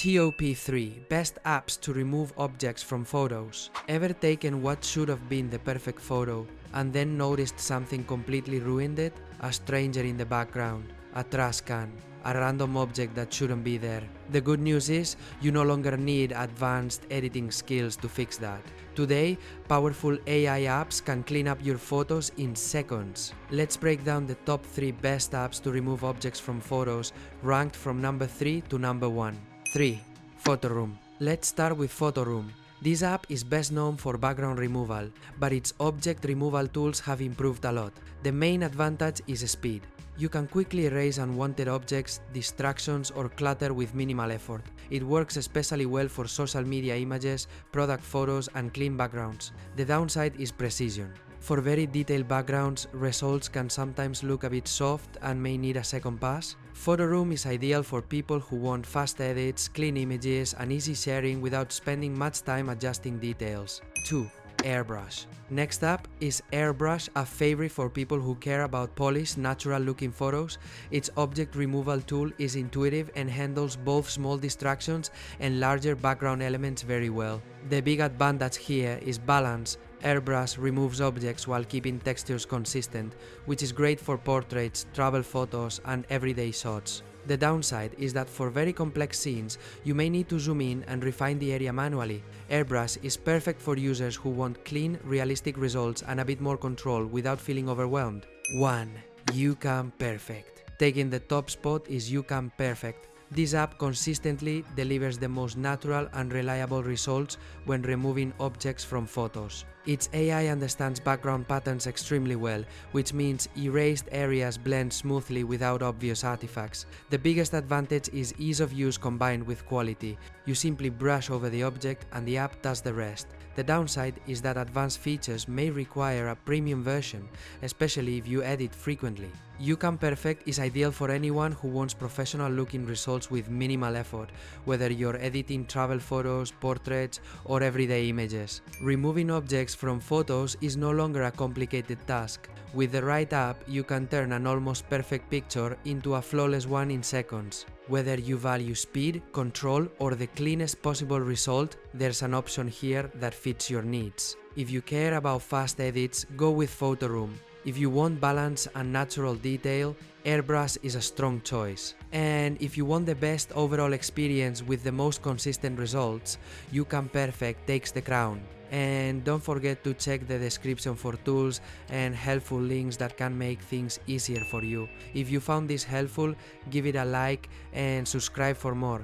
Top 3 Best apps to remove objects from photos. Ever taken what should have been the perfect photo and then noticed something completely ruined it? A stranger in the background, a trash can, a random object that shouldn't be there. The good news is, you no longer need advanced editing skills to fix that. Today, powerful AI apps can clean up your photos in seconds. Let's break down the top 3 best apps to remove objects from photos, ranked from number 3 to number 1. 3. Photoroom. Let's start with Photoroom. This app is best known for background removal, but its object removal tools have improved a lot. The main advantage is speed. You can quickly erase unwanted objects, distractions, or clutter with minimal effort. It works especially well for social media images, product photos, and clean backgrounds. The downside is precision. For very detailed backgrounds, results can sometimes look a bit soft and may need a second pass. Photoroom is ideal for people who want fast edits, clean images, and easy sharing without spending much time adjusting details. 2. Airbrush. Next up is Airbrush, a favorite for people who care about polished, natural-looking photos. Its object removal tool is intuitive and handles both small distractions and larger background elements very well. The big advantage here is balance. Airbrush removes objects while keeping textures consistent, which is great for portraits, travel photos, and everyday shots. The downside is that for very complex scenes, you may need to zoom in and refine the area manually. Airbrush is perfect for users who want clean, realistic results and a bit more control without feeling overwhelmed. 1. YouCam Perfect. Taking the top spot is YouCam Perfect. This app consistently delivers the most natural and reliable results when removing objects from photos. Its AI understands background patterns extremely well, which means erased areas blend smoothly without obvious artifacts. The biggest advantage is ease of use combined with quality. You simply brush over the object and the app does the rest. The downside is that advanced features may require a premium version, especially if you edit frequently. YouCam Perfect is ideal for anyone who wants professional-looking results with minimal effort, whether you're editing travel photos, portraits, or everyday images. Removing objects from photos is no longer a complicated task. With the right app, you can turn an almost perfect picture into a flawless one in seconds. Whether you value speed, control, or the cleanest possible result, there's an option here that fits your needs. If you care about fast edits, go with Photoroom. If you want balance and natural detail, Airbrush is a strong choice. And if you want the best overall experience with the most consistent results, YouCam Perfect takes the crown. And don't forget to check the description for tools and helpful links that can make things easier for you. If you found this helpful, give it a like and subscribe for more.